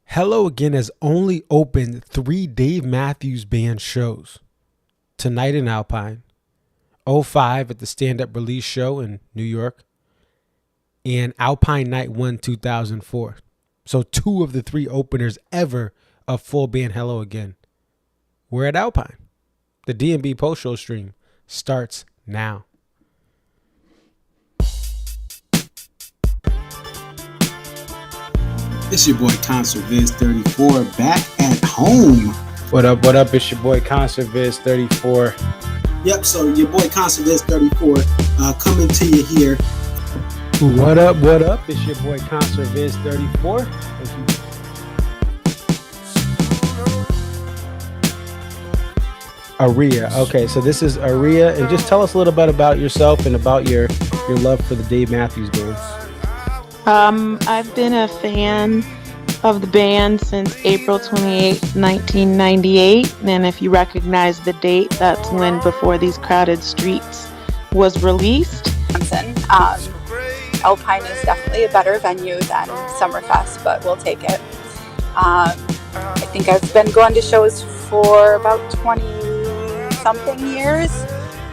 Hello Again has only opened 3 Dave Matthews Band shows. Tonight in Alpine, '05 at the Stand Up Release Show in New York, and Alpine Night 1 2004. So 2 of the 3 openers ever of full band Hello Again. We're at Alpine. The DMB post show stream starts now. It's your boy Concert Viz 34 back at home. What up, what up? It's your boy Concert Viz 34. Yep, so your boy Concert Viz 34 coming to you here. What up, what up? It's your boy Concert Viz 34. Aria. Okay, so this is Aria, and just tell us a little bit about yourself and about your love for the Dave Matthews Band. I've been a fan of the band since April 28, 1998. And if you recognize the date, that's when Before These Crowded Streets was released. Alpine is definitely a better venue than Summerfest, but we'll take it. I think I've been going to shows for about 20-something years.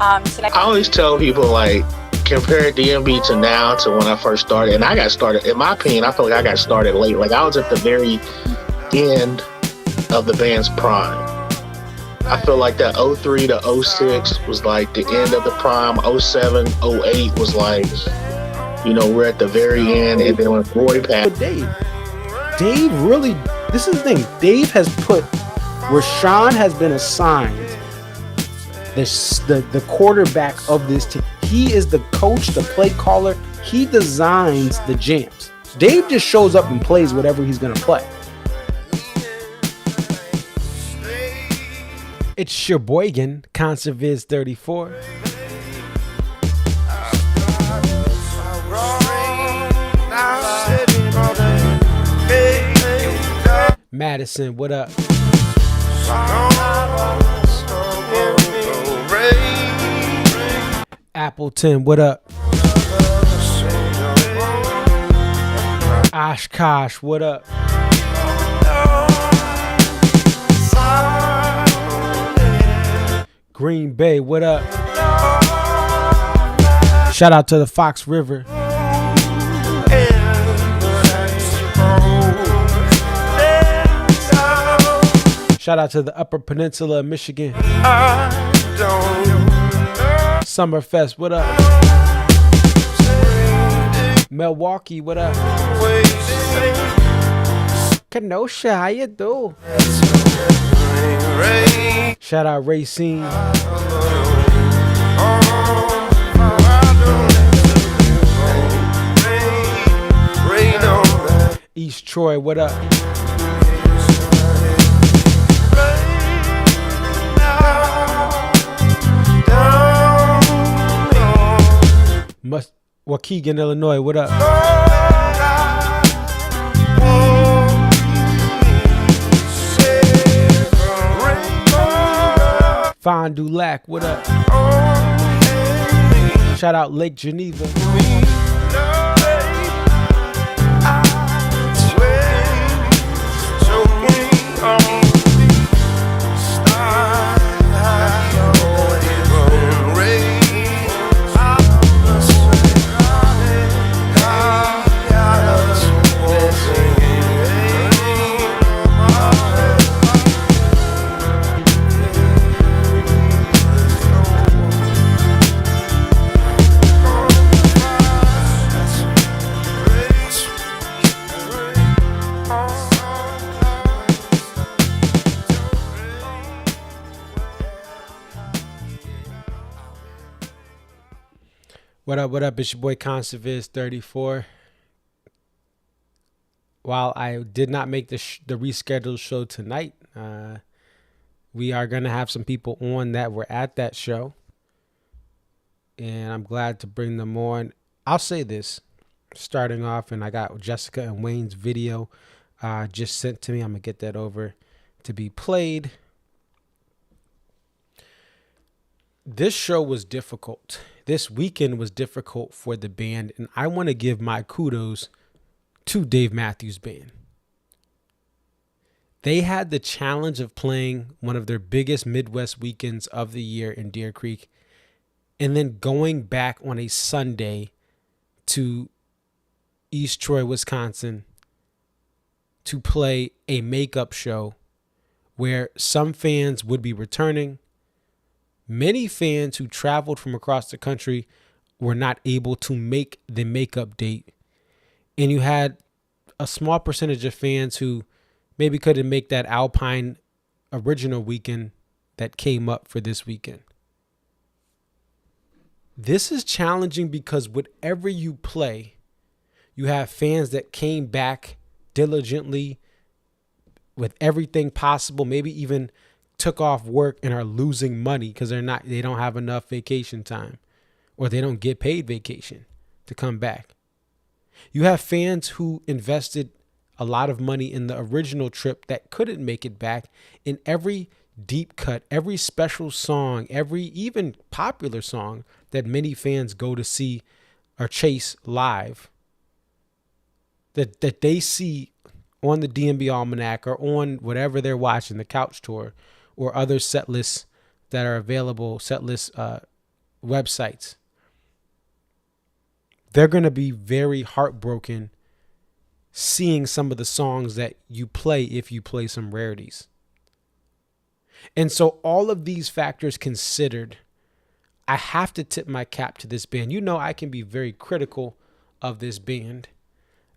I always tell people, like, compare DMB to now to when I first started. And I got started, in my opinion, I feel like I got started late. Like, I was at the very end of the band's prime. I feel like that 03 to 06 was like the end of the prime. 07, 08 was like, you know, we're at the very end. And then when Roy passed. But Dave really, this is the thing. Dave has put, Rashawn has been assigned the quarterback of this team. He is the coach, the play caller. He designs the jams. Dave just shows up and plays whatever he's going to play. It's your boy again, Concert Viz 34. Madison, what up? Appleton, what up? Oshkosh, what up? Green Bay, what up? Shout out to the Fox River. Shout out to the Upper Peninsula of Michigan. Summerfest, what up? Milwaukee, what up? Kenosha, how you do? Shout out Racine. East Troy, what up? Waukegan, Illinois, what up? Fond du Lac, what up? Shout out Lake Geneva. What up, what up? It's your boy Concert Viz 34. While I did not make the rescheduled show tonight, we are going to have some people on that were at that show. And I'm glad to bring them on. I'll say this, starting off, and I got Jessica and Wayne's video just sent to me. I'm going to get that over to be played. This show was difficult. This weekend was difficult for the band, and I want to give my kudos to Dave Matthews Band. They had the challenge of playing one of their biggest Midwest weekends of the year in Deer Creek, and then going back on a Sunday to East Troy, Wisconsin, to play a makeup show where some fans would be returning. Many fans who traveled from across the country were not able to make the makeup date. And you had a small percentage of fans who maybe couldn't make that Alpine original weekend that came up for this weekend. This is challenging because whatever you play, you have fans that came back diligently with everything possible, maybe even took off work and are losing money because they don't have enough vacation time, or they don't get paid vacation to come back. You have fans who invested a lot of money in the original trip that couldn't make it back, in every deep cut, every special song, every even popular song that many fans go to see or chase live, that they see on the DMB Almanac or on whatever they're watching, the Couch Tour or other set lists that are available, set list websites. They're going to be very heartbroken seeing some of the songs that you play if you play some rarities. And so all of these factors considered, I have to tip my cap to this band. You know, I can be very critical of this band.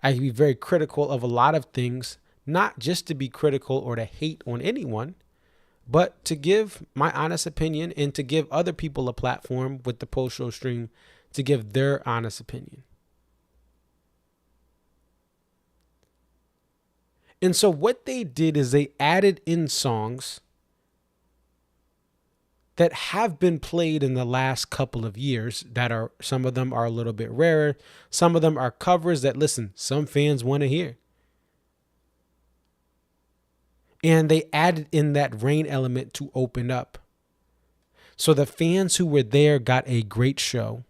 I can be very critical of a lot of things, not just to be critical or to hate on anyone, but to give my honest opinion and to give other people a platform with the post-show stream to give their honest opinion. And so what they did is they added in songs that have been played in the last couple of years, that are, some of them are a little bit rarer. Some of them are covers that, listen, some fans want to hear. And they added in that rain element to open up. So the fans who were there got a great show.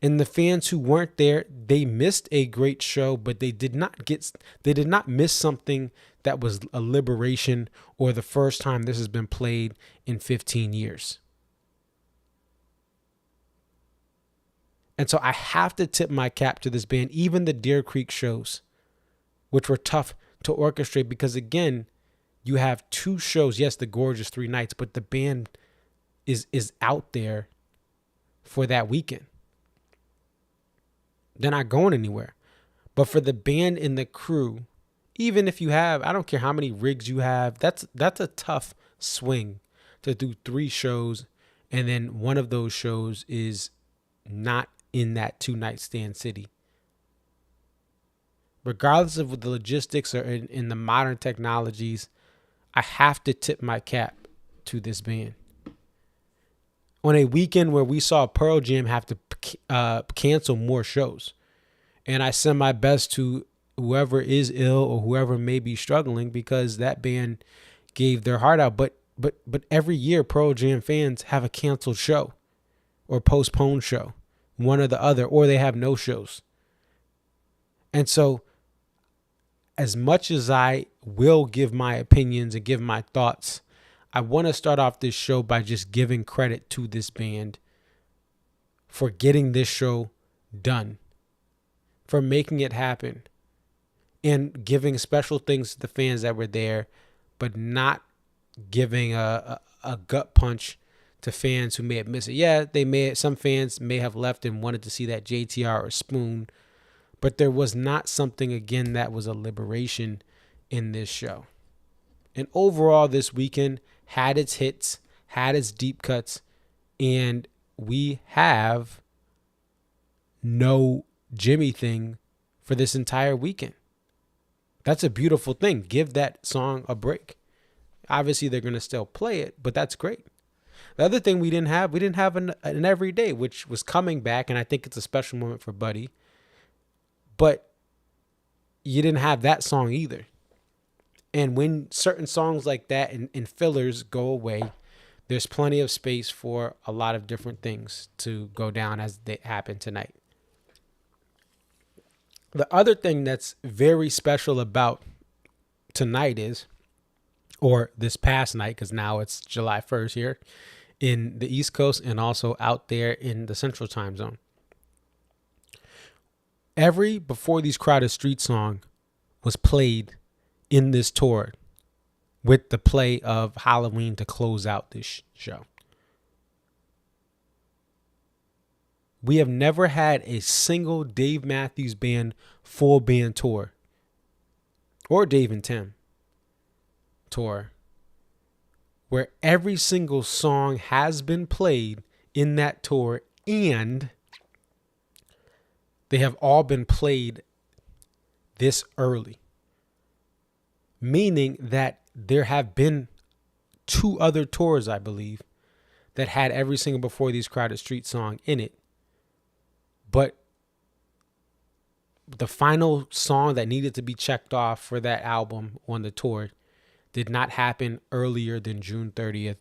And the fans who weren't there, they missed a great show, but they did not miss something that was a liberation or the first time this has been played in 15 years. And so I have to tip my cap to this band, even the Deer Creek shows, which were tough to orchestrate because, again, you have two shows. Yes, the gorgeous 3 nights, but the band is out there for that weekend. They're not going anywhere. But for the band and the crew, even if you have, I don't care how many rigs you have, that's a tough swing to do 3 shows, and then one of those shows is not in that 2-night stand city. Regardless of the logistics or in the modern technologies, I have to tip my cap to this band. On a weekend where we saw Pearl Jam have to cancel more shows, and I send my best to whoever is ill or whoever may be struggling, because that band gave their heart out. But every year Pearl Jam fans have a canceled show or postponed show, one or the other, or they have no shows. And so as much as I will give my opinions and give my thoughts, I want to start off this show by just giving credit to this band for getting this show done, for making it happen, and giving special things to the fans that were there, but not giving a gut punch to fans who may have missed it. Yeah, some fans may have left and wanted to see that JTR or Spoon, but there was not something, again, that was a liberation in this show. And overall, this weekend had its hits, had its deep cuts, and we have no Jimmy thing for this entire weekend. That's a beautiful thing. Give that song a break. Obviously, they're going to still play it, but that's great. The other thing we didn't have an everyday, which was coming back, and I think it's a special moment for Buddy. But you didn't have that song either. And when certain songs like that and fillers go away, there's plenty of space for a lot of different things to go down as they happen tonight. The other thing that's very special about tonight is or this past night, because now it's July 1st here in the East Coast and also out there in the Central Time Zone. Every Before These Crowded Streets song was played in this tour with the play of Halloween to close out this show. We have never had a single Dave Matthews Band full band tour, or Dave and Tim tour, where every single song has been played in that tour, and they have all been played this early. Meaning that there have been 2 other tours, I believe, that had every single Before These Crowded Streets song in it. But the final song that needed to be checked off for that album on the tour did not happen earlier than June 30th,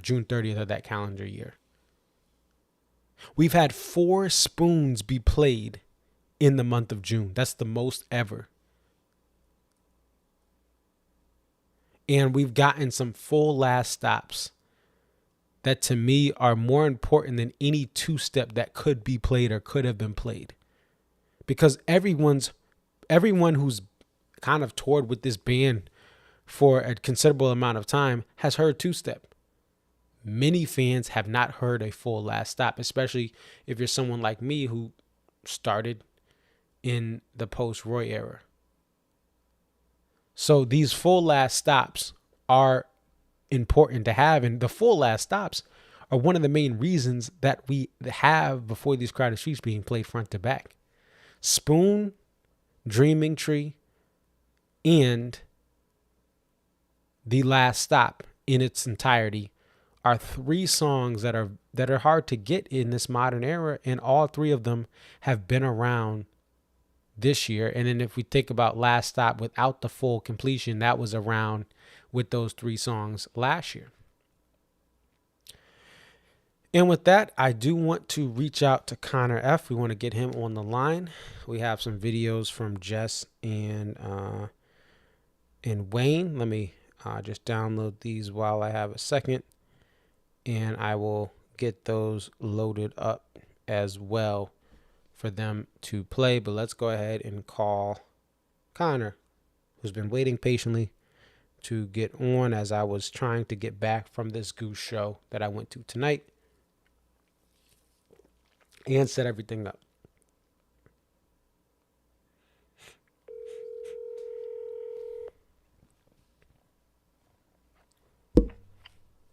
June 30th of that calendar year. We've had 4 spoons be played in the month of June. That's the most ever. And we've gotten some full last stops that to me are more important than any 2-step that could be played or could have been played. Because everyone who's kind of toured with this band for a considerable amount of time has heard 2-step. Many fans have not heard a full last stop, especially if you're someone like me who started in the post-Roy era. So these full last stops are important to have, and the full last stops are one of the main reasons that we have Before These Crowded Streets being played front to back. Spoon, Dreaming Tree, and The Last Stop in its entirety are 3 songs that are hard to get in this modern era, and all 3 of them have been around this year. And then if we think about Last Stop without the full completion, that was around with those 3 songs last year. And with that, I do want to reach out to Connor F. We want to get him on the line. We have some videos from Jess and Wayne. Let me just download these while I have a second, and I will get those loaded up as well for them to play. But let's go ahead and call Connor, who's been waiting patiently to get on as I was trying to get back from this goose show that I went to tonight and set everything up.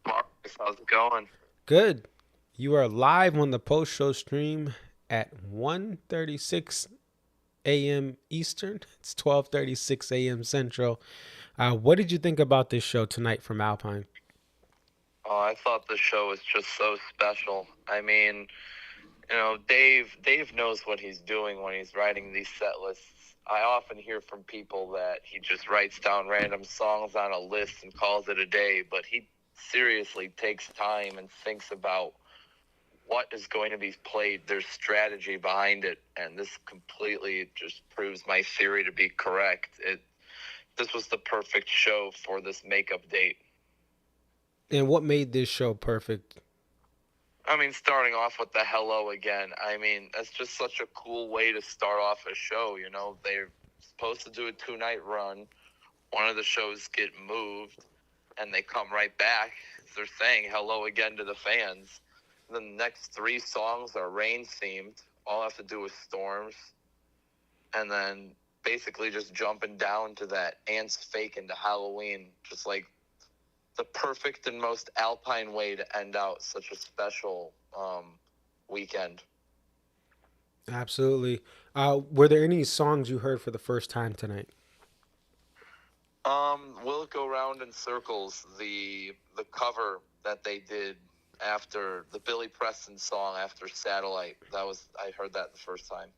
Marcus, how's it going? Good. You are live on the post-show stream at 1:36 a.m. Eastern. It's 12:36 a.m. Central. What did you think about this show tonight from Alpine? Oh, I thought the show was just so special. I mean, Dave knows what he's doing when he's writing these set lists. I often hear from people that he just writes down random songs on a list and calls it a day, but he seriously takes time and thinks about what is going to be played. There's strategy behind it, and this completely just proves my theory to be correct. This was the perfect show for this makeup date. And what made this show perfect? I mean, starting off with the hello again. I mean, that's just such a cool way to start off a show. They're supposed to do a 2-night run. One of the shows get moved, and they come right back. They're saying hello again to the fans. The next 3 songs are rain-themed. All have to do with storms. And then basically just jumping down to that Ants Fake into Halloween. Just like the perfect and most Alpine way to end out such a special weekend. Absolutely. Were there any songs you heard for the first time tonight? Will It Go Round in Circles, the cover that they did after the Billy Preston song after Satellite. I heard that the first time.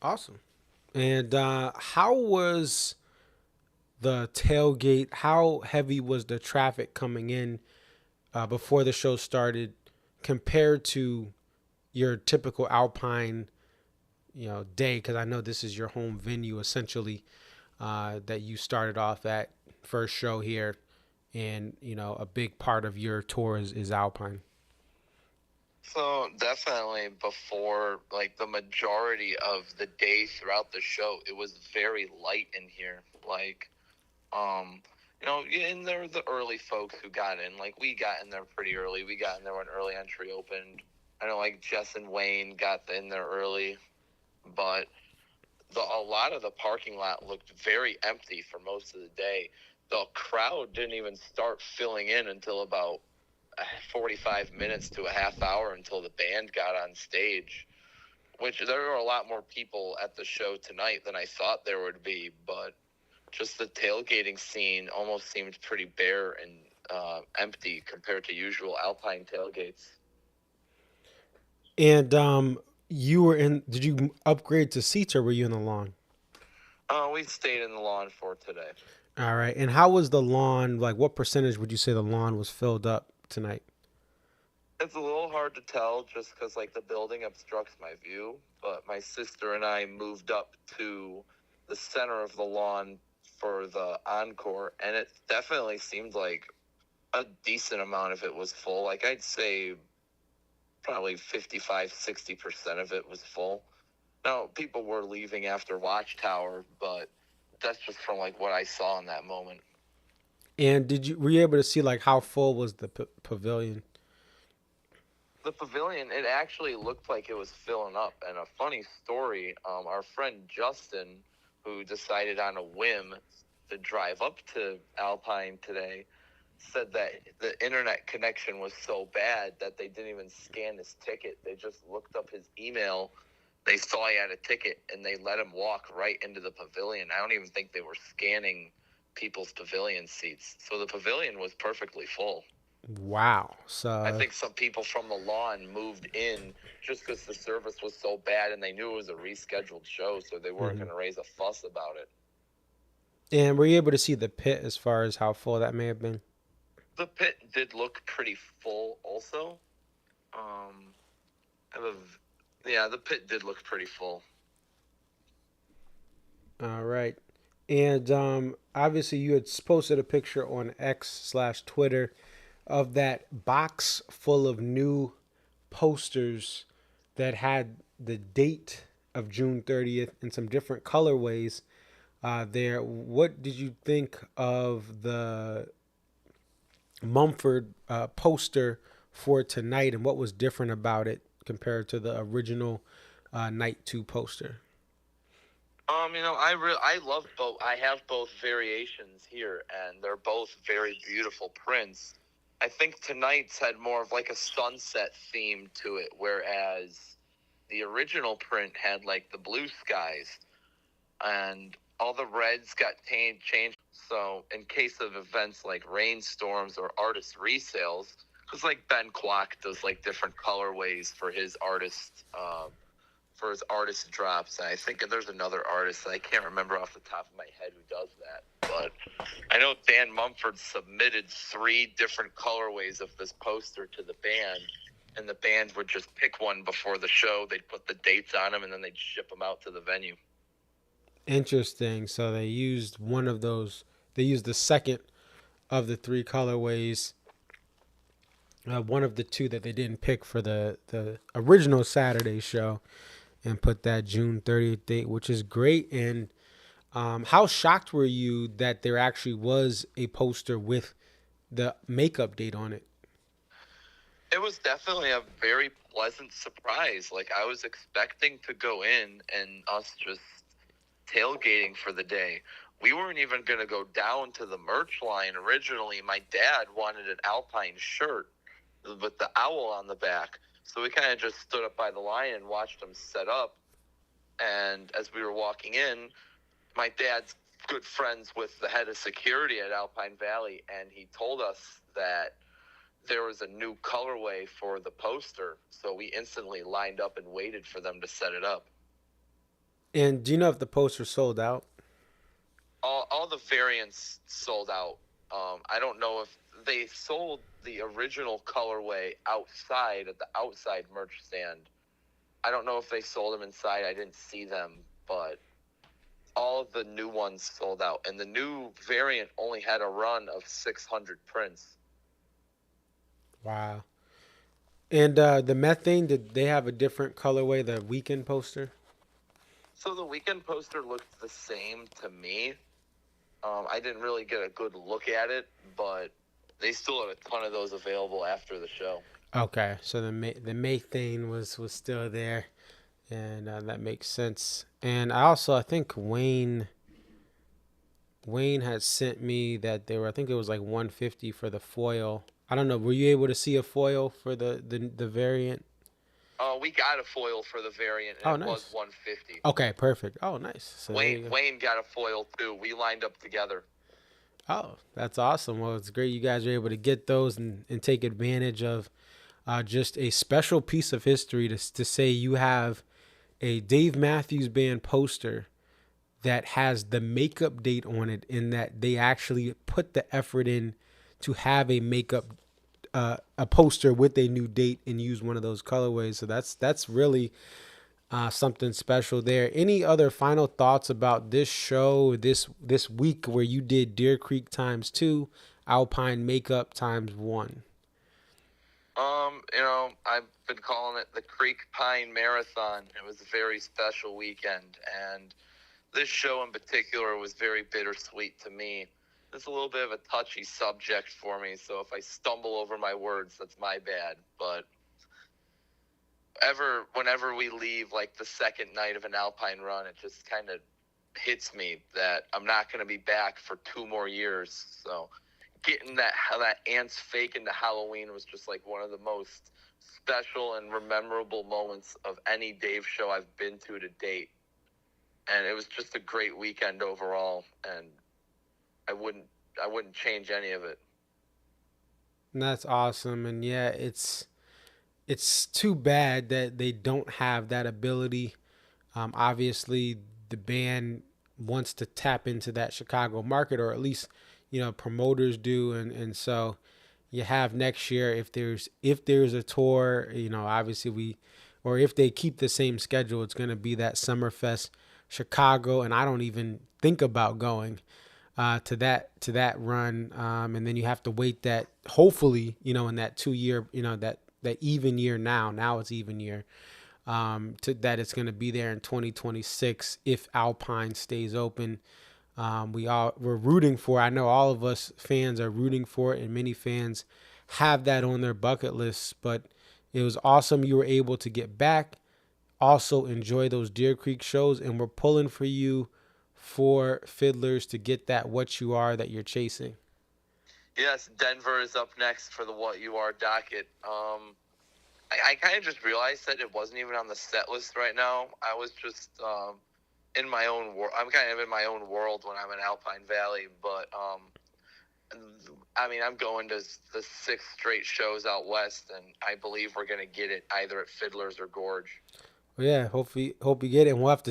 Awesome. And how was the tailgate? How heavy was the traffic coming in before the show started compared to your typical Alpine, day? Because I know this is your home venue essentially that you started off at first show here, and a big part of your tour is Alpine. So definitely before, like, the majority of the day throughout the show, it was very light in here. Like, and there were the early folks who got in. Like, we got in there pretty early. We got in there when early entry opened. I know, like, Jess and Wayne got in there early, but a lot of the parking lot looked very empty for most of the day. The crowd didn't even start filling in until about 45 minutes to a half hour until the band got on stage, which there were a lot more people at the show tonight than I thought there would be, but just the tailgating scene almost seemed pretty bare and empty compared to usual Alpine tailgates. And did you upgrade to seats, or were you in the lawn? We stayed in the lawn for today. All right. And how was the lawn? Like, what percentage would you say the lawn was filled up tonight? It's a little hard to tell just because, like, the building obstructs my view, but my sister and I moved up to the center of the lawn for the encore, and it definitely seemed like a decent amount of it was full. Like, I'd say probably 55-60% of it was full. Now, people were leaving after Watchtower, but that's just from, like, what I saw in that moment. And were you able to see, like, how full was the pavilion? The pavilion, it actually looked like it was filling up. And a funny story, our friend Justin, who decided on a whim to drive up to Alpine today, said that the internet connection was so bad that they didn't even scan his ticket. They just looked up his email. They saw he had a ticket, and they let him walk right into the pavilion. I don't even think they were scanning people's pavilion seats. So the pavilion was perfectly full. Wow. So I think some people from the lawn moved in just because the service was so bad, and they knew it was a rescheduled show, so they weren't going to raise a fuss about it. And were you able to see the pit as far as how full that may have been? The pit did look pretty full also. The pit did look pretty full. All right. And obviously you had posted a picture on X/Twitter of that box full of new posters that had the date of June 30th in some different colorways there. What did you think of the Mumford poster for tonight, and what was different about it compared to the original Night 2 poster? I love both. I have both variations here, and they're both very beautiful prints. I think tonight's had more of like a sunset theme to it, whereas the original print had like the blue skies, and all the reds got changed. So in case of events like rainstorms or artist resales, because like Ben Kwok does like different colorways for his artist drops. And I think there's another artist that I can't remember off the top of my head who does that. But I know Dan Mumford submitted 3 different colorways of this poster to the band, and the band would just pick one before the show. They'd put the dates on them, and then they'd ship them out to the venue. Interesting. So they used one of those. They used the second of the 3 colorways. One of the 2 that they didn't pick for the original Saturday show, and put that June 30th date, which is great. And how shocked were you that there actually was a poster with the makeup date on it? It was definitely a very pleasant surprise. Like, I was expecting to go in and us just tailgating for the day. We weren't even going to go down to the merch line originally. My dad wanted an Alpine shirt with the owl on the back. So we kind of just stood up by the line and watched them set up. And as we were walking in, my dad's good friends with the head of security at Alpine Valley, and he told us that there was a new colorway for the poster. So we instantly lined up and waited for them to set it up. And do you know if the poster sold out? All the variants sold out. I don't know if they sold the original colorway outside at the outside merch stand. I don't know if they sold them inside. I didn't see them, but all of the new ones sold out, and the new variant only had a run of 600 prints. Wow. And the methane, did they have a different colorway, the weekend poster? So the weekend poster looked the same to me. I didn't really get a good look at it, but they still had a ton of those available after the show. Okay, so the methane was still there, and that makes sense. And I think Wayne had sent me that they were, I think it was like 150 for the foil. I don't know. Were you able to see a foil for the variant? We got a foil for the variant, and it was 150. Okay, perfect. Oh, nice. So Wayne got a foil too. We lined up together. Oh, that's awesome. Well, it's great you guys are able to get those and take advantage of just a special piece of history to say you have a Dave Matthews Band poster that has the makeup date on it, in that they actually put the effort in to have a makeup a poster with a new date and use one of those colorways. So that's really something special there. Any other final thoughts about this show, this week where you did Deer Creek ×2, Alpine makeup ×1? I've been calling it the Creek Pine Marathon. It was a very special weekend, and this show in particular was very bittersweet to me. It's a little bit of a touchy subject for me, so if I stumble over my words, that's my bad. But whenever we leave, like the second night of an Alpine run, it just kind of hits me that I'm not going to be back for 2 more years. So getting that Ants fake into Halloween was just like one of the most special and memorable moments of any Dave show I've been to date. And it was just a great weekend overall, and I wouldn't change any of it. That's awesome. And yeah, it's too bad that they don't have that ability. Obviously the band wants to tap into that Chicago market, or at least, promoters do. And so you have next year, if there's a tour, obviously or if they keep the same schedule, it's going to be that Summerfest Chicago. And I don't even think about going to that run. And then you have to wait that, hopefully, in that 2 year, that even year now it's even year, to that it's going to be there in 2026 if Alpine stays open. We're rooting for, I know all of us fans are rooting for it, and many fans have that on their bucket lists. But it was awesome you were able to get back, also enjoy those Deer Creek shows, and we're pulling for you for Fiddlers to get that What You Are that you're chasing. Yes, Denver is up next for the What You Are docket. I kind of just realized that it wasn't even on the set list right now. I was just in my own world. I'm kind of in my own world when I'm in Alpine Valley. But, I'm going to the 6 straight shows out west, and I believe we're going to get it either at Fiddlers or Gorge. Well, yeah, hope you get it. And we'll have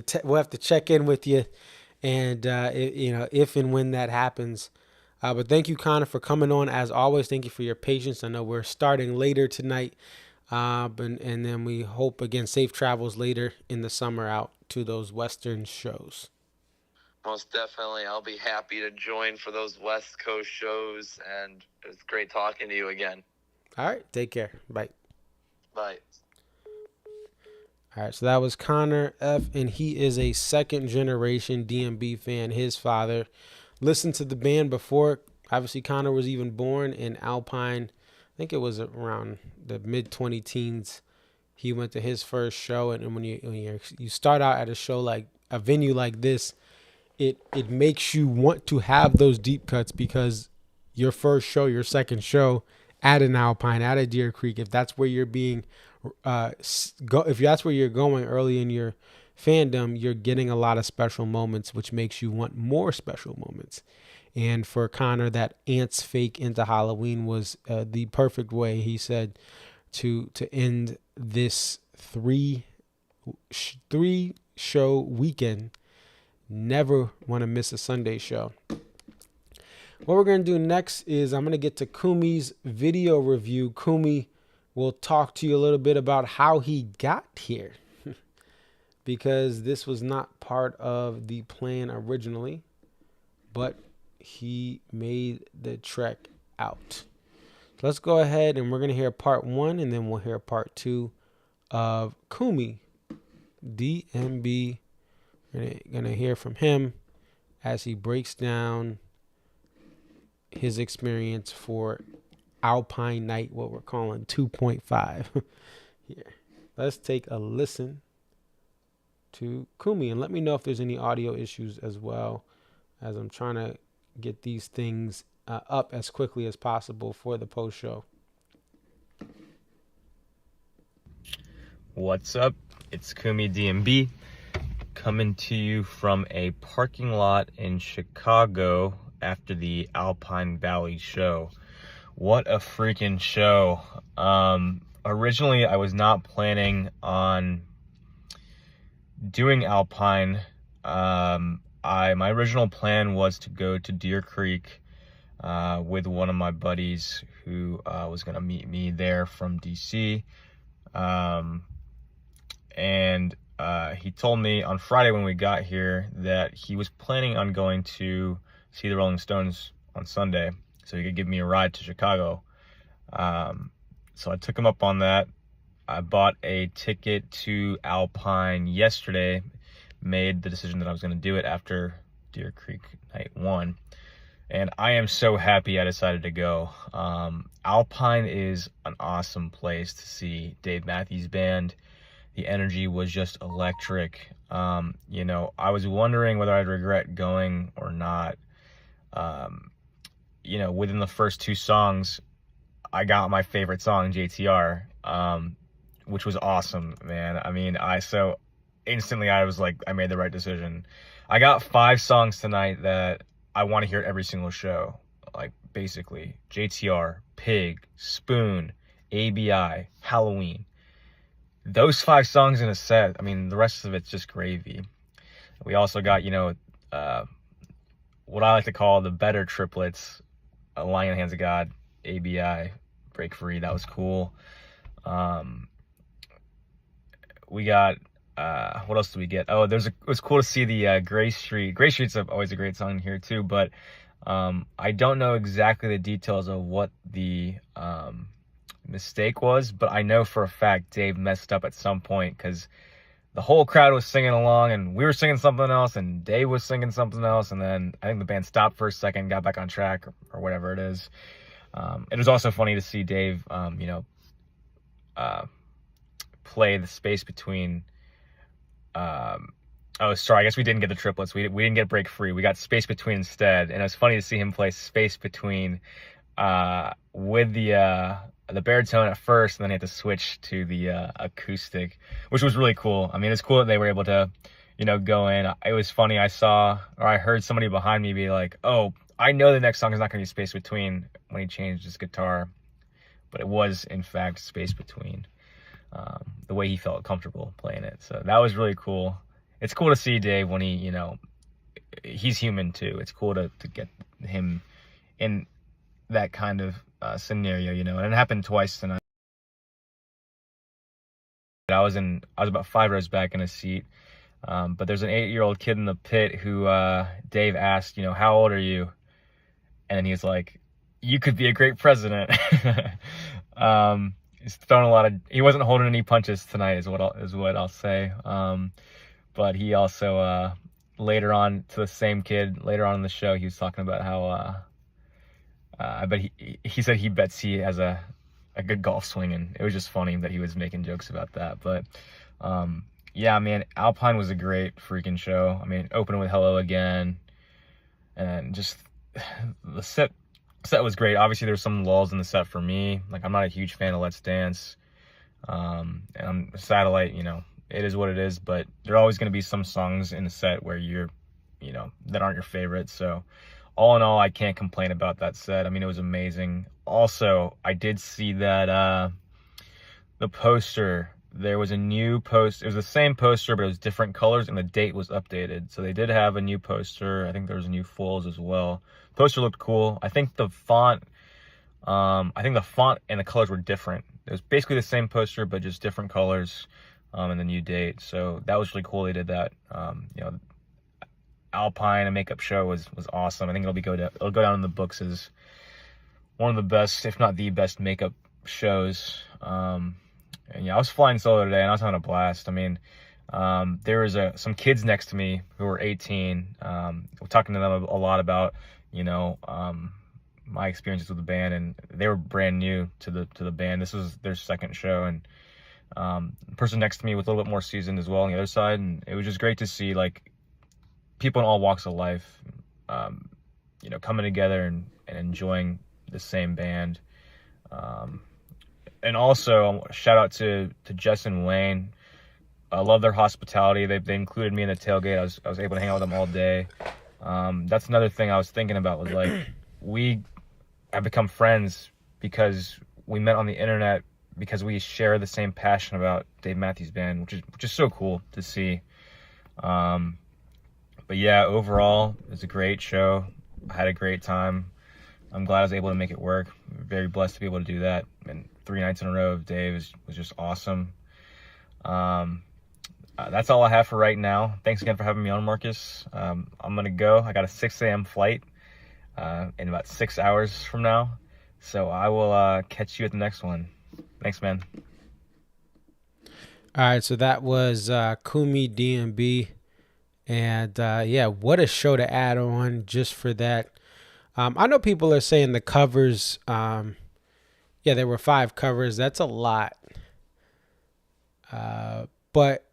to check in with you, and if and when that happens. But thank you, Connor, for coming on. As always, thank you for your patience. I know we're starting later tonight, and then we hope, again, safe travels later in the summer out to those Western shows. Most definitely. I'll be happy to join for those West Coast shows, and it's great talking to you again. All right, take care. Bye. Bye. All right, so that was Connor F., and he is a second-generation DMB fan. His father listened to the band before, obviously, Connor was even born. In Alpine, I think it was around the mid-20-teens, he went to his first show. And when you start out at a show, like a venue like this, it makes you want to have those deep cuts, because your first show, your second show at an Alpine, at a Deer Creek, if that's where you're being if that's where you're going early in your fandom, you're getting a lot of special moments, which makes you want more special moments. And for Connor, that Ants fake into Halloween was the perfect way, he said, to end this 3 show weekend. Never want to miss a Sunday show. What we're going to do next is I'm going to get to Kumi's video review. Kumi will talk to you a little bit about how he got here. because this was not part of the plan originally, but he made the trek out. So let's go ahead and we're going to hear part 1 and then we'll hear part 2 of Kumi DMB. We're going to hear from him as he breaks down his experience for Alpine Night, what we're calling 2.5 here. Let's take a listen to Kumi and let me know if there's any audio issues as well, as I'm trying to get these things up as quickly as possible for the post show. What's up? It's Kumi DMB coming to you from a parking lot in Chicago after the Alpine Valley show. What a freaking show. Originally, I was not planning on doing Alpine. My original plan was to go to Deer Creek with one of my buddies who was going to meet me there from DC. And he told me on Friday when we got here that he was planning on going to see the Rolling Stones on Sunday, so he could give me a ride to Chicago. So I took him up on that. I bought a ticket to Alpine yesterday, made the decision that I was going to do it after Deer Creek Night 1. And I am so happy I decided to go. Alpine is an awesome place to see Dave Matthews Band. The energy was just electric. You know, I was wondering whether I'd regret going or not. You know, within the first 2 songs, I got my favorite song, JTR, which was awesome, man. I mean, so instantly I was like, I made the right decision. I got 5 songs tonight that I want to hear every single show. Like, basically, JTR, Pig, Spoon, ABI, Halloween. Those 5 songs in a set, I mean, the rest of it's just gravy. We also got, you know, what I like to call the better triplets, Lying in the Hands of God, ABI, Break Free. That was cool. We got, what else did we get? Oh, it was cool to see the Gray Street. Gray Street's always a great song here too, but I don't know exactly the details of what the mistake was, but I know for a fact Dave messed up at some point because the whole crowd was singing along and we were singing something else and Dave was singing something else, and then I think the band stopped for a second, got back on track or whatever it is. It was also funny to see Dave, you know, play the space between. Oh, sorry, I guess we didn't get the triplets. We didn't get Break Free. We got Space Between instead, and it was funny to see him play Space Between with the baritone at first, and then he had to switch to the acoustic, which was really cool. I mean, it's cool that they were able to, you know, go in. It was funny. I heard somebody behind me be like, "Oh, I know the next song is not going to be Space Between," when he changed his guitar, but it was in fact Space Between. The way he felt comfortable playing it, so that was really cool. It's cool to see Dave when he, you know, he's human too. It's cool to get him in that kind of scenario, you know. And it happened twice tonight. I was about 5 rows back in a seat, but there's an 8-year-old kid in the pit who Dave asked, you know, "How old are you?" And then he's like, "You could be a great president." He's throwing he wasn't holding any punches tonight, is what I'll say. But he also later on, to the same kid later on in the show, he was talking about how I bet he said he bets he has a good golf swing, and it was just funny that he was making jokes about that. But yeah, man, Alpine was a great freaking show. I mean, opening with Hello Again, and just the set was great. Obviously, there's some lulls in the set for me. Like, I'm not a huge fan of Let's Dance, and I'm Satellite, you know, it is what it is, but there are always going to be some songs in the set where you know, that aren't your favorite. So all in all, I can't complain about that set. I mean, it was amazing. Also, I did see that the poster, there was a new post. It was the same poster, but it was different colors, and the date was updated. So they did have a new poster. I think there was new foils as well. Poster looked cool. I think the font and the colors were different. It was basically the same poster, but just different colors. and the new date. So that was really cool. They did that. Alpine, a makeup show, was awesome. I think it'll go down in the books as one of the best, if not the best, makeup shows. And I was flying solo today, and I was having a blast. I mean, there was some kids next to me who were 18. We're talking to them a lot about, my experiences with the band, and they were brand new to the band. This was their second show, and the person next to me was a little bit more seasoned as well on the other side, and it was just great to see like people in all walks of life, coming together and enjoying the same band. And also shout out to Jess and Wayne. I love their hospitality. They included me in the tailgate. I was able to hang out with them all day. That's another thing I was thinking about, was like, we have become friends because we met on the internet, because we share the same passion about Dave Matthews Band, which is so cool to see. But yeah, overall, it was a great show. I had a great time. I'm glad I was able to make it work. I'm very blessed to be able to do that. And 3 nights in a row of Dave was just awesome. That's all I have for right now. Thanks again for having me on, Marcus. I'm going to go. I got a 6 a.m. flight in about 6 hours from now. So I will catch you at the next one. Thanks, man. All right, so that was Kumi DMB. And what a show to add on just for that. I know people are saying the covers, there were 5 covers. That's a lot. But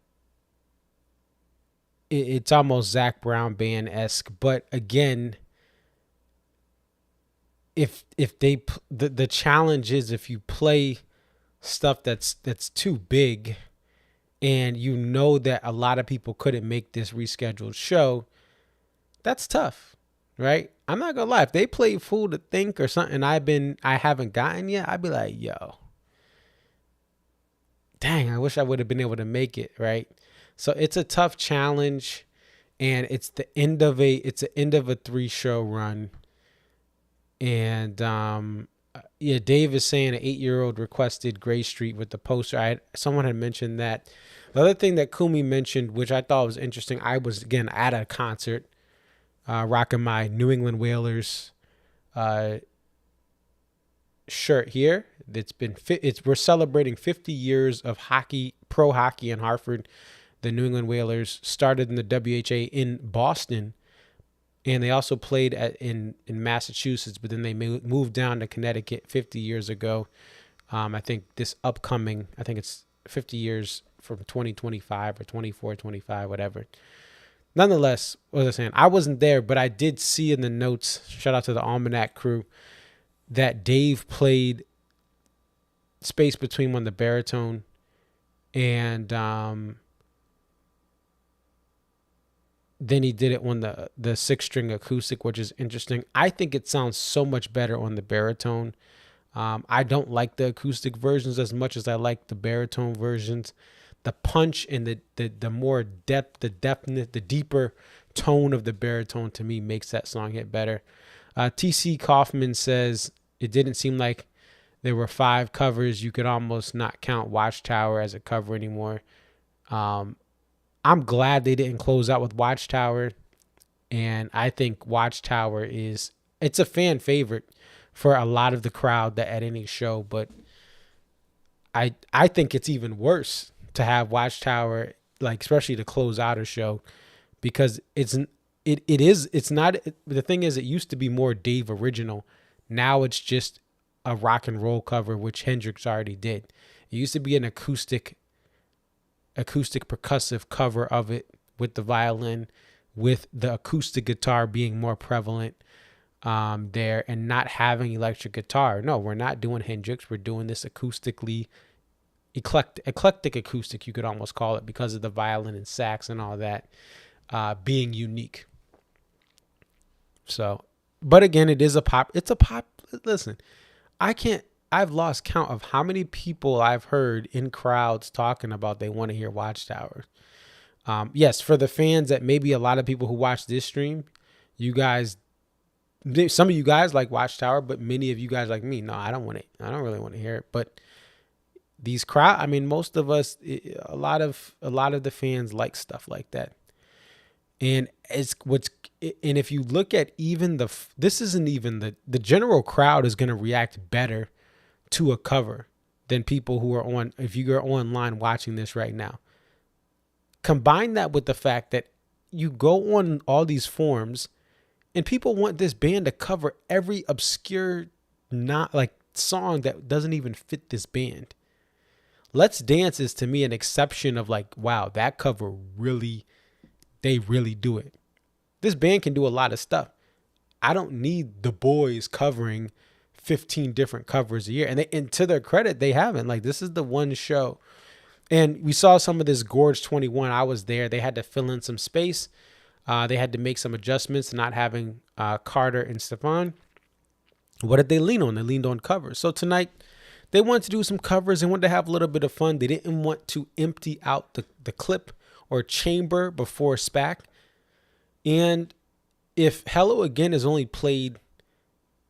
it's almost Zach Brown Band-esque. But again, if the challenge is, if you play stuff that's too big, and you know that a lot of people couldn't make this rescheduled show, that's tough, right? I'm not gonna lie. If they played Fool to Think or something I haven't gotten yet, I'd be like, yo, dang, I wish I would have been able to make it, right? So it's a tough challenge, and it's the end of a 3-show run. And Dave is saying an 8-year-old requested Gray Street with the poster. Someone had mentioned that. The other thing that Kumi mentioned, which I thought was interesting, I was again at a concert, rocking my New England Whalers shirt here. We're celebrating 50 years of pro hockey in Hartford. The New England Whalers started in the WHA in Boston, and they also played in Massachusetts, but then they moved down to Connecticut 50 years ago. I think it's 50 years from 2025 or 24-25, whatever. Nonetheless, what was I saying? I wasn't there, but I did see in the notes, shout out to the Almanac crew, that Dave played Space Between One, the baritone, and then he did it on the 6-string acoustic, which is interesting. I think it sounds so much better on the baritone. I don't like the acoustic versions as much as I like the baritone versions. The punch and the more depth, the definite, the deeper tone of the baritone to me makes that song hit better. TC Kaufman says it didn't seem like there were 5 covers. You could almost not count Watchtower as a cover anymore. I'm glad they didn't close out with Watchtower, and I think Watchtower it's a fan favorite for a lot of the crowd that at any show, but I think it's even worse to have Watchtower, like especially to close out a show, because the thing is, it used to be more Dave original. Now it's just a rock and roll cover, which Hendrix already did. It used to be an acoustic percussive cover of it with the violin, with the acoustic guitar being more prevalent there, and not having electric guitar. No, we're not doing Hendrix. We're doing this acoustically eclectic acoustic, you could almost call it, because of the violin and sax and all that being unique. So, but again, it's a pop. Listen, I've lost count of how many people I've heard in crowds talking about they want to hear Watchtower. Yes, for the fans, that maybe a lot of people who watch this stream, some of you guys like Watchtower, but many of you guys like me, no, I don't really want to hear it. But these crowd, I mean, most of us, a lot of the fans like stuff like that. And if you look at even this isn't even the general crowd is going to react better to a cover than people who are on, if you're online watching this right now. Combine that with the fact that you go on all these forums and people want this band to cover every obscure, not like song that doesn't even fit this band. Let's Dance is to me an exception of like, wow, that cover really, they really do it. This band can do a lot of stuff. I don't need the boys covering 15 different covers a year. And to their credit, they haven't. Like, this is the one show. And we saw some of this Gorge 21. I was there. They had to fill in some space. They had to make some adjustments, not having Carter and Stefan. What did they lean on? They leaned on covers. So tonight, they wanted to do some covers and wanted to have a little bit of fun. They didn't want to empty out the clip or chamber before SPAC. And if Hello Again is only played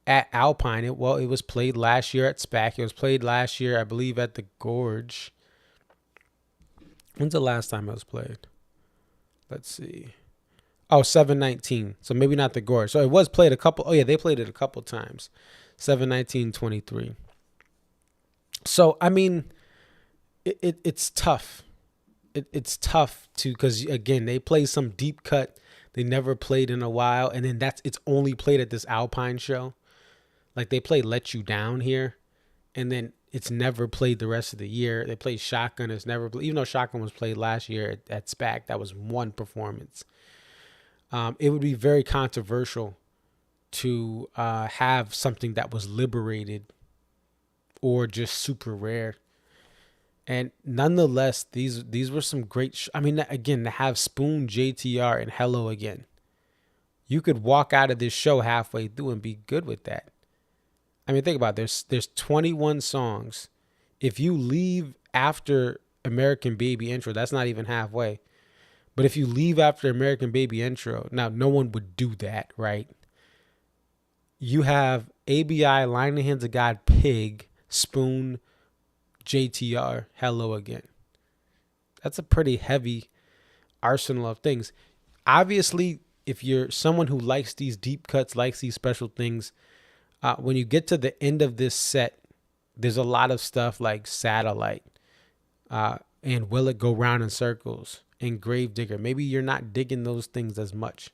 at Alpine, it was played last year at SPAC. It was played last year, I believe, at the Gorge. When's the last time it was played? Let's see. Oh, 7/19. So maybe not the Gorge. So it was played a couple. Oh, yeah, they played it a couple times. 7/19/23. So, I mean, it's tough. It's tough to, because, again, they play some deep cut they never played in a while. And then it's only played at this Alpine show. Like, they play Let You Down here. And then it's never played the rest of the year. They play Shotgun. It's never, even though Shotgun was played last year at SPAC, that was one performance. It would be very controversial to have something that was liberated or just super rare. And nonetheless, these were some great. I mean, again, to have Spoon, JTR, and Hello Again, you could walk out of this show halfway through and be good with that. I mean, think about it. There's 21 songs. If you leave after American Baby intro, that's not even halfway. But if you leave after American Baby intro, now no one would do that, right? You have ABI, Line in the Hands of God, Pig, Spoon, JTR, Hello Again. That's a pretty heavy arsenal of things. Obviously, if you're someone who likes these deep cuts, likes these special things, when you get to the end of this set, there's a lot of stuff like Satellite and Will It Go Round in Circles and Gravedigger. Maybe you're not digging those things as much.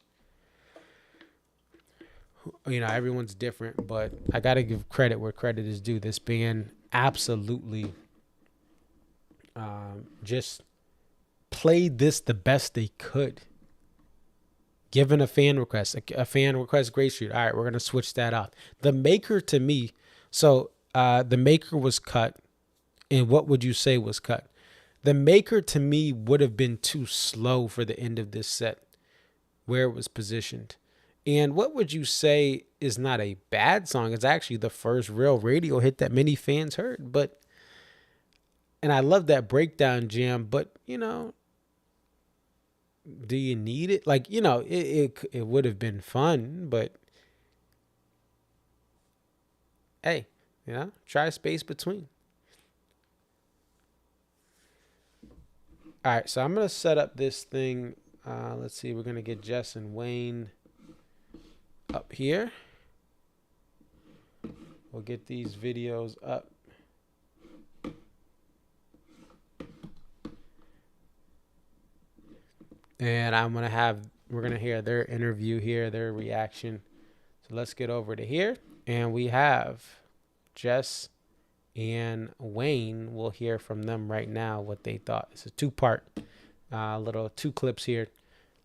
You know, everyone's different, but I got to give credit where credit is due. This band absolutely just played this the best they could. Given a fan request, a fan request, Great Street. All right, we're going to switch that out. The Maker, to me, so the Maker was cut. And what would you say was cut? The Maker, to me, would have been too slow for the end of this set, where it was positioned. And what would you say is not a bad song? It's actually the first real radio hit that many fans heard. And I love that breakdown jam, but, you know, do you need it? Like, you know, it would have been fun, but hey, you know, try space between. All right, so I'm going to set up this thing. Let's see, we're going to get Jess and Wayne up here. We'll get these videos up. And we're going to hear their interview here, their reaction. So let's get over to here. And we have Jess and Wayne. We'll hear from them right now what they thought. It's a two-part, two clips here.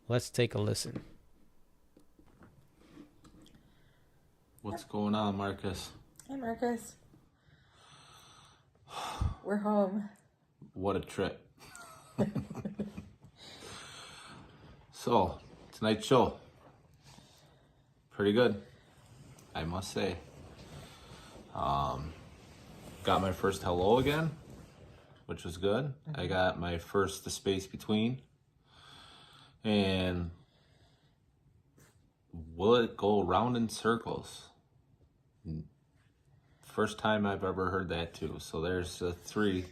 Let's take a listen. What's going on, Marcus? Hey, Marcus. We're home. What a trip. So, tonight's show. Pretty good, I must say. Got my first Hello Again, which was good. Mm-hmm. I got my first The Space Between. And Will It Go Round in Circles? First time I've ever heard that too. So there's three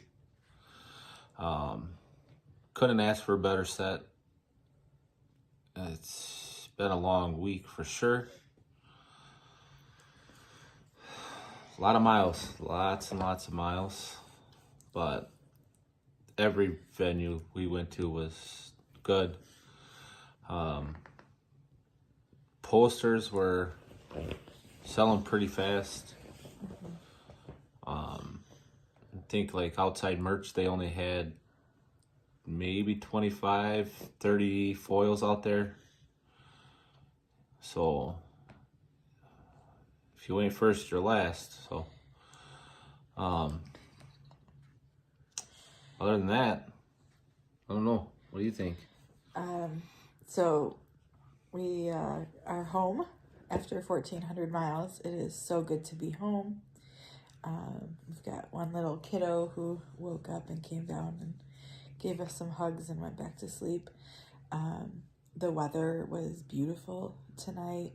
Couldn't ask for a better set. It's been a long week for sure. A lot of miles, lots and lots of miles, but every venue we went to was good. Posters were selling pretty fast. I think like outside merch, they only had maybe 25, 30 foils out there. So if you ain't first, you're last. So other than that, I don't know. What do you think? So we are home after 1,400 miles. It is so good to be home. We've got one little kiddo who woke up and came down and gave us some hugs and went back to sleep. The weather was beautiful tonight.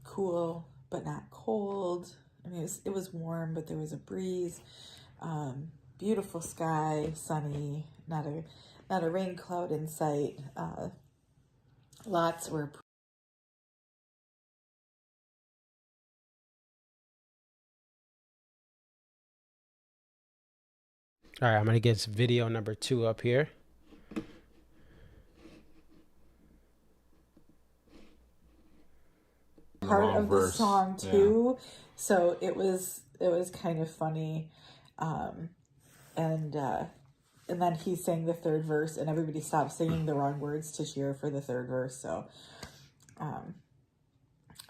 Cool, but not cold. I mean, it was warm, but there was a breeze. Beautiful sky, sunny, not a rain cloud in sight. Lots were. All right, I'm going to get video number 2 up here. Part of the song too, yeah. So it was kind of funny, and then he sang the third verse, and everybody stopped singing the wrong words to cheer for the third verse. So,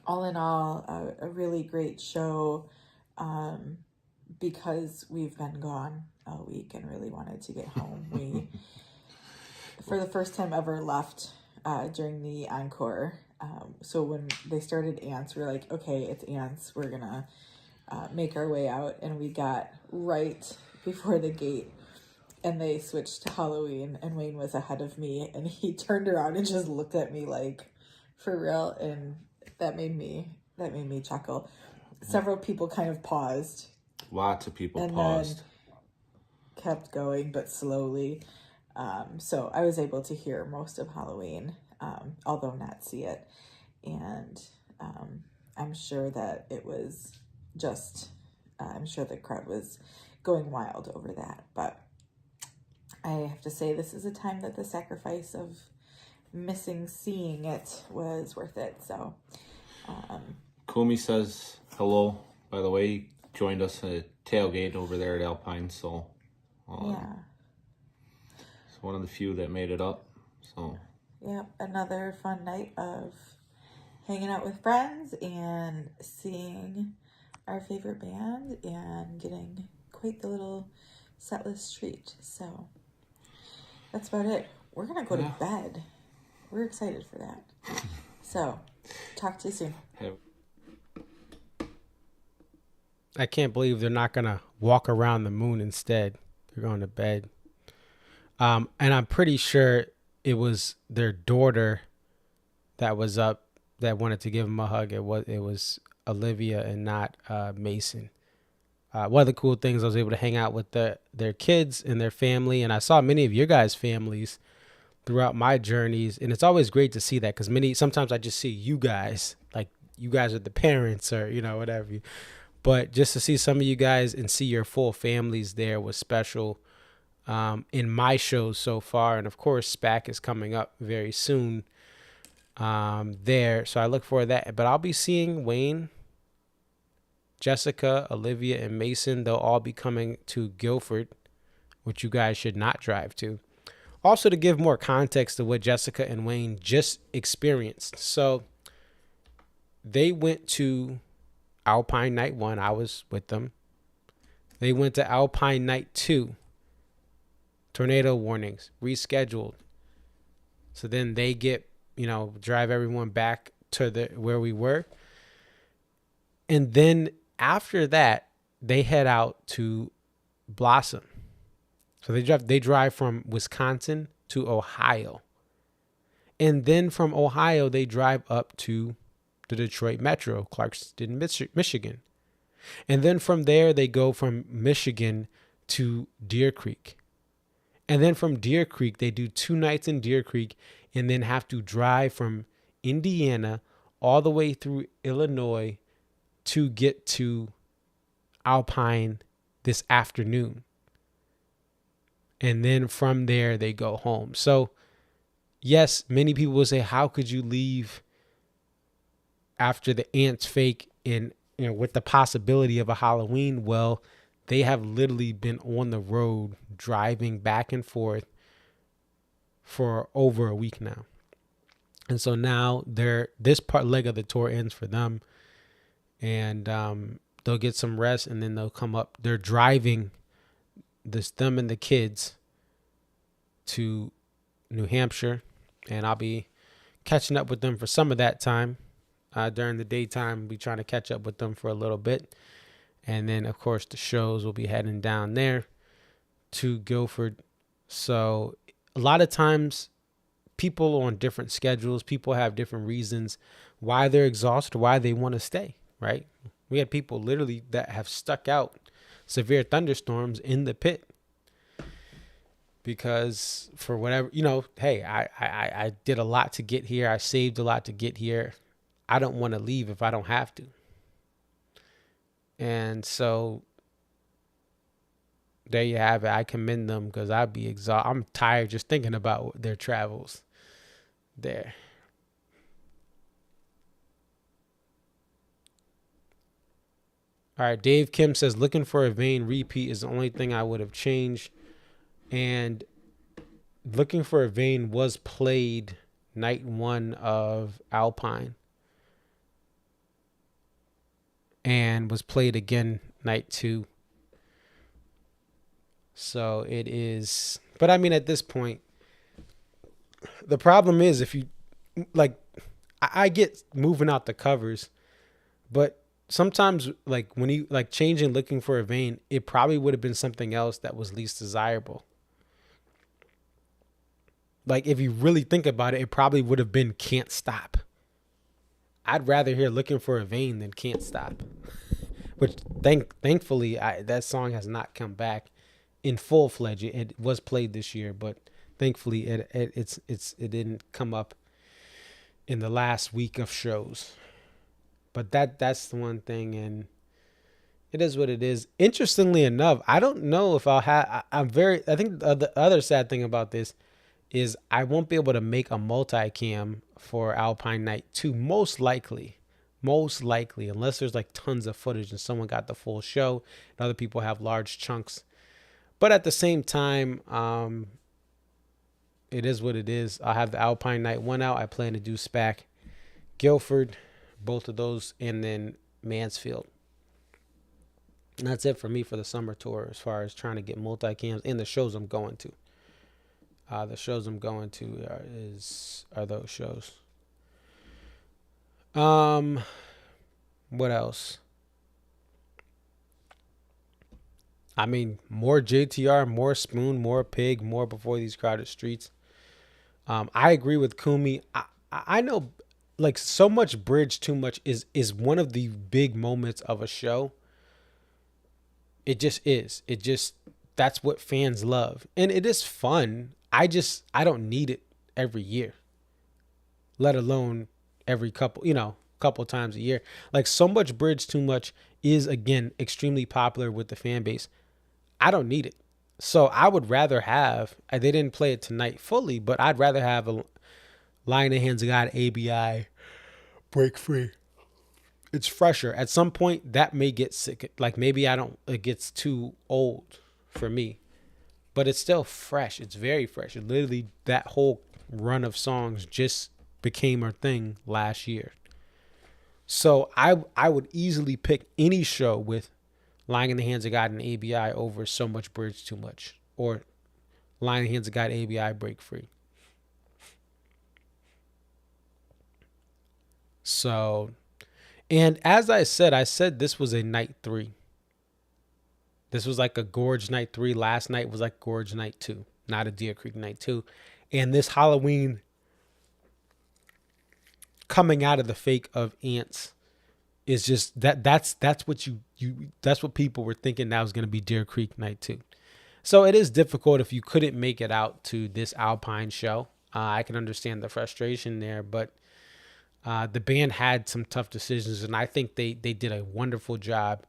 all in all, a really great show, because we've been gone all week and really wanted to get home. We, for the first time ever, left during the encore. So when they started Ants, we were like, okay, it's Ants. We're gonna make our way out. And we got right before the gate and they switched to Halloween, and Wayne was ahead of me, and he turned around and just looked at me like, for real. And that made me chuckle. Several people kind of paused. Lots of people and paused. Then kept going, but slowly. So I was able to hear most of Halloween, although not see it. And I'm sure that it was just, I'm sure the crowd was going wild over that. But I have to say, this is a time that the sacrifice of missing seeing it was worth it. So Kumi says hello. By the way, he joined us at tailgate over there at Alpine. So yeah, it's one of the few that made it up. So yep, another fun night of hanging out with friends and seeing our favorite band and getting quite the little setlist treat. So that's about it. We're gonna go to bed. We're excited for that. So talk to you soon. I can't believe they're not going to walk around the moon instead. They're going to bed. And I'm pretty sure it was their daughter that was up that wanted to give him a hug. It was Olivia and not Mason. One of the cool things, I was able to hang out with their kids and their family, and I saw many of your guys' families throughout my journeys, and it's always great to see that, because sometimes I just see you guys, like you guys are the parents or whatever. But just to see some of you guys and see your full families there was special in my shows so far. And of course, SPAC is coming up very soon there. So I look forward to that. But I'll be seeing Wayne, Jessica, Olivia, and Mason. They'll all be coming to Guilford, which you guys should not drive to. Also, to give more context to what Jessica and Wayne just experienced. So they went to Alpine Night 1. I was with them. They went to Alpine Night 2. Tornado warnings, rescheduled. So then they get, drive everyone back to where we were. And then after that, they head out to Blossom. So they drive from Wisconsin to Ohio. And then from Ohio, they drive up to the Detroit Metro, Clarkston, Michigan. And then from there, they go from Michigan to Deer Creek. And then from Deer Creek, they do 2 nights in Deer Creek and then have to drive from Indiana all the way through Illinois to get to Alpine this afternoon. And then from there, they go home. So, yes, many people will say, how could you leave after the Ants fake in, with the possibility of a Halloween? Well, they have literally been on the road driving back and forth for over a week now. And so now this leg of the tour ends for them, and they'll get some rest, and then they'll come up. They're driving them and the kids to New Hampshire, and I'll be catching up with them for some of that time. During the daytime, I'll be trying to catch up with them for a little bit. And then, of course, the shows will be heading down there to Guilford. So a lot of times people on different schedules, people have different reasons why they're exhausted, why they want to stay, right? We had people literally that have stuck out severe thunderstorms in the pit because for whatever, hey, I did a lot to get here. I saved a lot to get here. I don't want to leave if I don't have to. And so there you have it. I commend them because I'd be exhausted. I'm tired just thinking about their travels there. All right, Dave Kim says, looking for a Vane repeat is the only thing I would have changed. And looking for a Vane was played night 1 of Alpine. And was played again night 2. So it is, but I mean, at this point, the problem is if you, I get moving out the covers, but sometimes when you changing looking for a Vane, it probably would have been something else that was least desirable. If you really think about it, it probably would have been Can't Stop. I'd rather hear Looking for a Vane than Can't Stop. Which thankfully that song has not come back in full-fledged. It was played this year, but thankfully it didn't come up in the last week of shows. But that's the one thing, and it is what it is. Interestingly enough, I don't know if I'll have. I think the other sad thing about this is I won't be able to make a multicam for Alpine Night 2, most likely, unless there's tons of footage and someone got the full show and other people have large chunks. But at the same time, it is what it is. I'll have the Alpine Night 1 out. I plan to do SPAC, Guilford, both of those, and then Mansfield. And that's it for me for the summer tour as far as trying to get multicams and the shows I'm going to. The shows I'm going to are those shows. What else? I mean, more JTR, more Spoon, more Pig, more Before These Crowded Streets. I agree with Kumi. I know, so much bridge, too much is one of the big moments of a show. It just is. That's what fans love, and it is fun. I don't need it every year, let alone every couple times a year. So much bridge too much is, again, extremely popular with the fan base. I don't need it. So I would rather have, they didn't play it tonight fully, but I'd rather have a Lie in the Hands of God, ABI, Break Free. It's fresher. At some point that may get sick. Maybe it gets too old for me. But it's still fresh. It's very fresh. Literally, that whole run of songs just became a thing last year. So I would easily pick any show with Lying in the Hands of God and ABI over So Much Bridge Too Much, or Lying in the Hands of God, ABI, Break Free. So, and as I said this was a night 3. This was a Gorge Night 3. Last night was Gorge Night 2, not a Deer Creek Night 2. And this Halloween coming out of the fake of Ants is just that's what that's what people were thinking that was going to be Deer Creek Night 2. So it is difficult if you couldn't make it out to this Alpine show. I can understand the frustration there, but the band had some tough decisions, and I think they did a wonderful job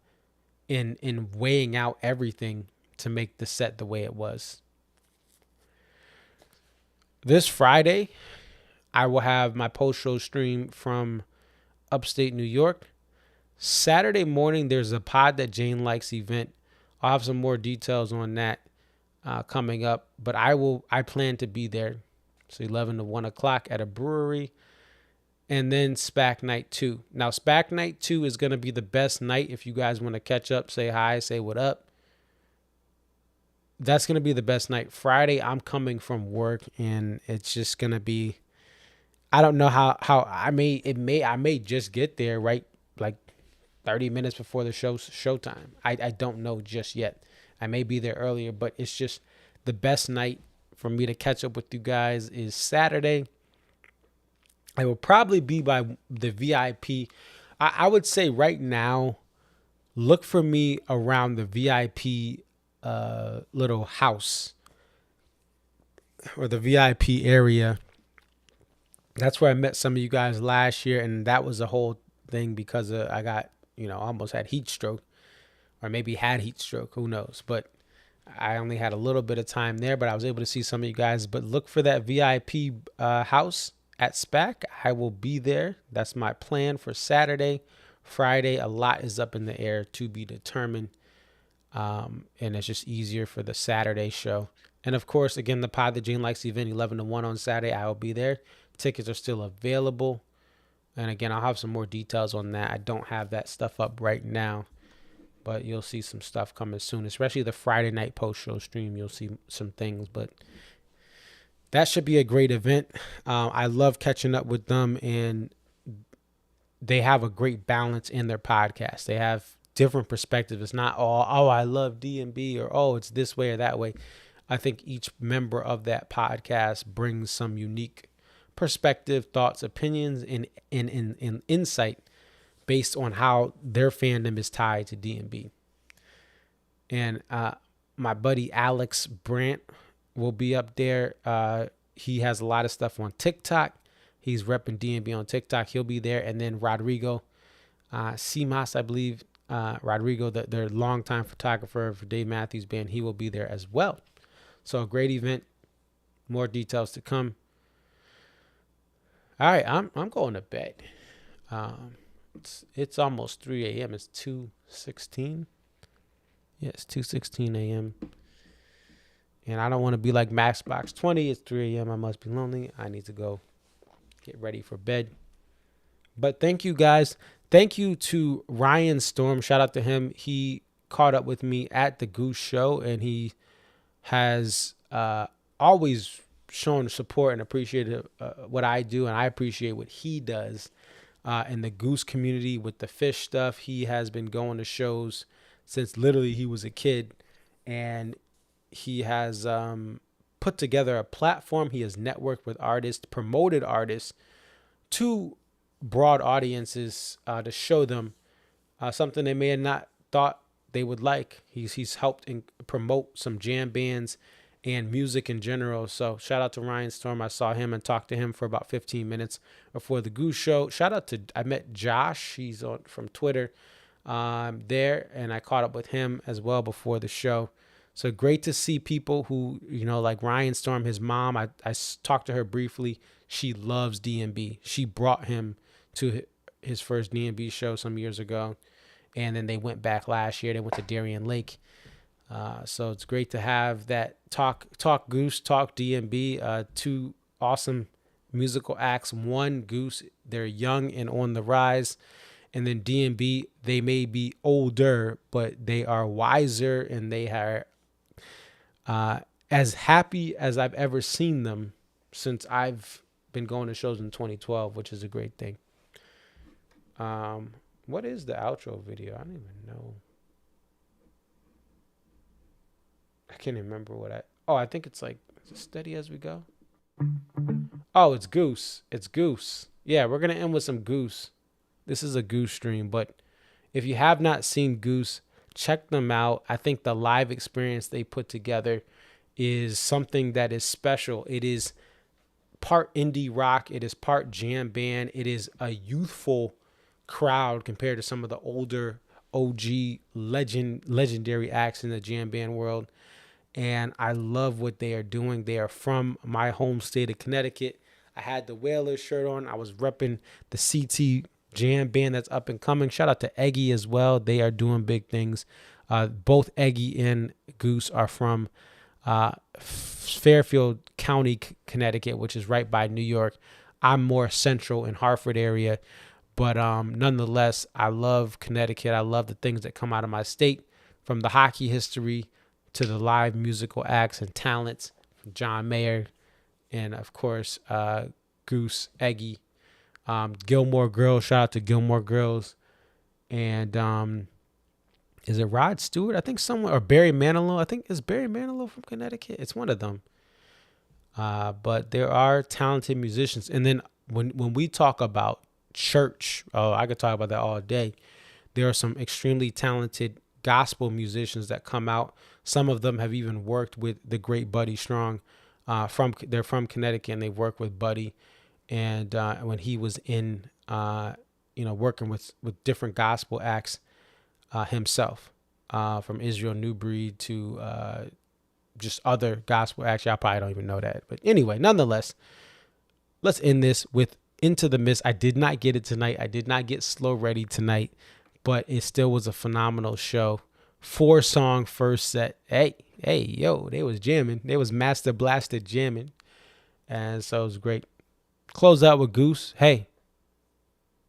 in weighing out everything to make the set the way it was. This Friday, I will have my post-show stream from upstate New York. Saturday morning, there's a Pod That Jane Likes event. I'll have some more details on that coming up, but I plan to be there. So 11 to 1 o'clock at a brewery. And then SPAC Night 2. Now, SPAC Night 2 is going to be the best night if you guys want to catch up, say hi, say what up. That's going to be the best night. Friday, I'm coming from work, and it's just going to be, I don't know how I may just get there right like 30 minutes before the showtime. I don't know just yet. I may be there earlier, but it's just the best night for me to catch up with you guys is Saturday. I will probably be by the VIP. I would say right now, look for me around the VIP little house or the VIP area. That's where I met some of you guys last year, and that was a whole thing because I got, almost had heat stroke, or maybe had heat stroke, who knows. But I only had a little bit of time there, but I was able to see some of you guys. But look for that VIP house at SPAC. I will be there. That's my plan for Saturday. Friday, a lot is up in the air to be determined. And it's just easier for the Saturday show. And of course, again, the Pod That Jane Likes event, 11 to 1 on Saturday. I will be there. Tickets are still available. And again, I'll have some more details on that. I don't have that stuff up right now, but you'll see some stuff coming soon, especially the Friday night post-show stream. You'll see some things, but that should be a great event. I love catching up with them, and they have a great balance in their podcast. They have different perspectives. It's not all, I love DMB, or, it's this way or that way. I think each member of that podcast brings some unique perspective, thoughts, opinions, and insight based on how their fandom is tied to DMB. And my buddy Alex Brandt will be up there. He has a lot of stuff on TikTok. He's repping DMB on TikTok. He'll be there. And then Rodrigo Simas, I believe, Rodrigo, their longtime photographer for Dave Matthews Band, he will be there as well. So a great event. More details to come. All right, I'm going to bed. It's almost 3 a.m. It's 2:16. Yeah, it's 2:16 a.m. And I don't want to be like Maxbox 20. It's 3 a.m. I must be lonely. I need to go get ready for bed. But thank you, guys. Thank you to Ryan Storm. Shout out to him. He caught up with me at the Goose Show, and he has always shown support and appreciated what I do, and I appreciate what he does in the Goose community with the fish stuff. He has been going to shows since literally he was a kid, and he has put together a platform. He has networked with artists, promoted artists to broad audiences to show them something they may have not thought they would like. He's helped promote some jam bands and music in general. So shout out to Ryan Storm. I saw him and talked to him for about 15 minutes before the Goose Show. Shout out to, I met Josh. He's on from Twitter there, and I caught up with him as well before the show. So great to see people who, like Ryan Storm, his mom, I talked to her briefly. She loves DMB. She brought him to his first DMB show some years ago, and then they went back last year. They went to Darien Lake. So it's great to have that talk Goose, talk DMB, two awesome musical acts. One, Goose, they're young and on the rise. And then DMB, they may be older, but they are wiser, and they are as happy as I've ever seen them since I've been going to shows in 2012, which is a great thing. What is the outro video? I don't even know. I can't remember I think it's like, is it Steady As We Go? Oh, it's Goose. It's Goose. Yeah, we're going to end with some Goose. This is a Goose stream, but if you have not seen Goose, check them out. I think the live experience they put together is something that is special. It is part indie rock. It is part jam band. It is a youthful crowd compared to some of the older OG legendary acts in the jam band world. And I love what they are doing. They are from my home state of Connecticut. I had the Whalers shirt on. I was repping the CT jam band that's up and coming. Shout out to Eggy as well. They are doing big things. Both Eggy and Goose are from Fairfield County, Connecticut, which is right by New York. I'm more central in Hartford area. But nonetheless, I love Connecticut. I love the things that come out of my state, from the hockey history to the live musical acts and talents. John Mayer and, of course, Goose, Eggy, Gilmore Girls. Shout out to Gilmore Girls. And is it Rod Stewart? I think someone, or Barry Manilow. I think is Barry Manilow from Connecticut. It's one of them. But there are talented musicians. And then when we talk about church, I could talk about that all day. There are some extremely talented gospel musicians that come out. Some of them have even worked with the great Buddy Strong. They're from Connecticut, and they work with Buddy. And when he was in, working with different gospel acts himself, from Israel New Breed to just other gospel acts. Y'all probably don't even know that, but anyway, nonetheless, let's end this with Into the Mist. I did not get it tonight. I did not get Slow Ready tonight, but it still was a phenomenal show. 4-song first set. Hey, yo, they was jamming. They was master blasted jamming. And so it was great. Close out with Goose. Hey,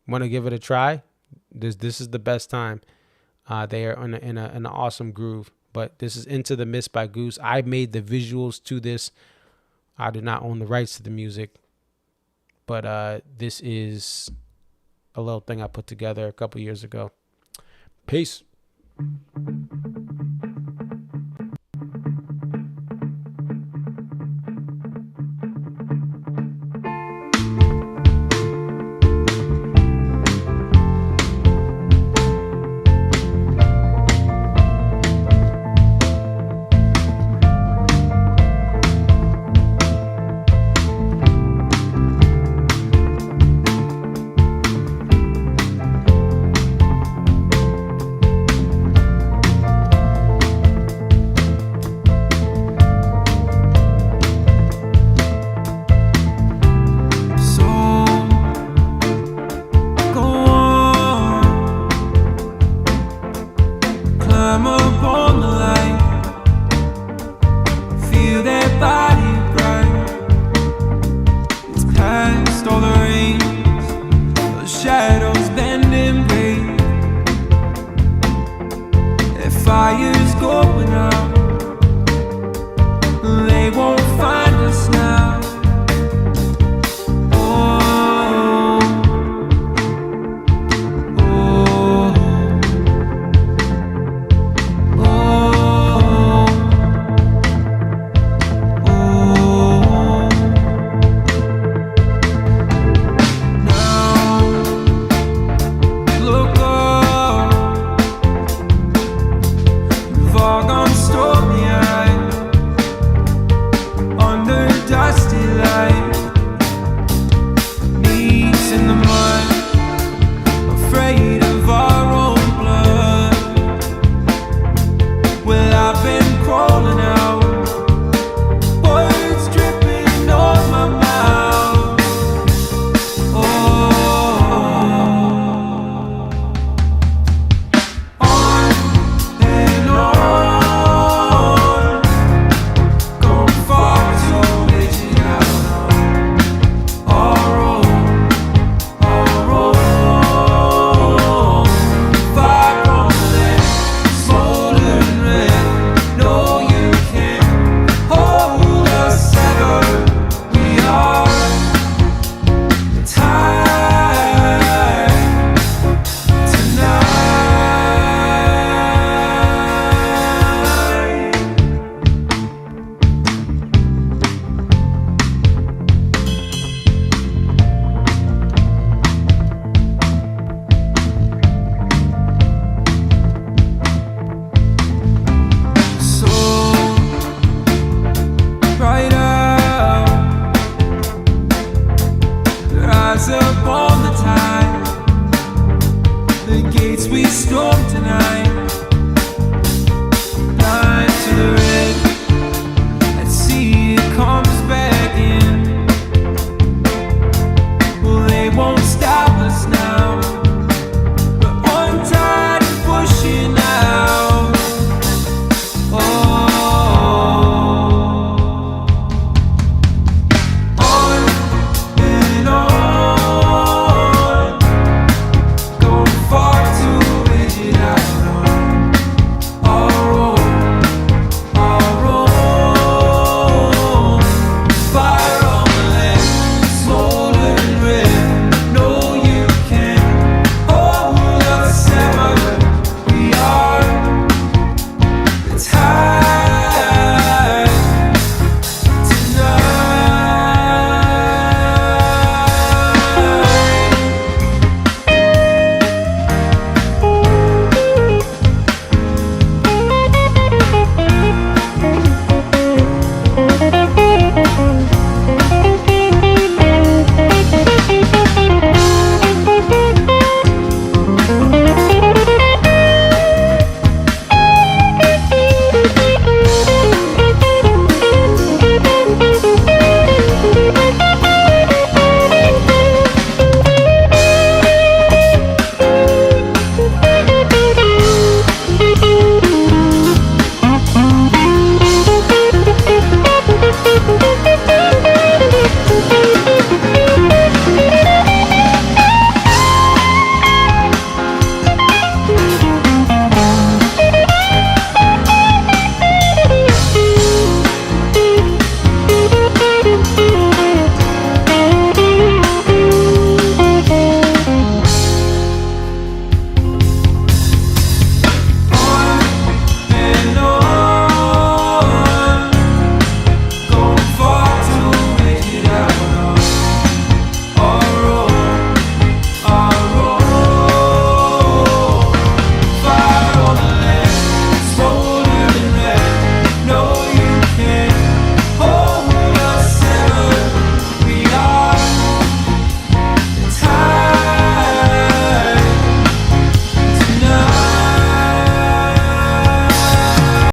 want to give it a try? This is the best time. They are in an awesome groove. But this is Into the Mist by Goose. I made the visuals to this. I do not own the rights to the music. But this is a little thing I put together a couple years ago. Peace. Fire's going out, they won't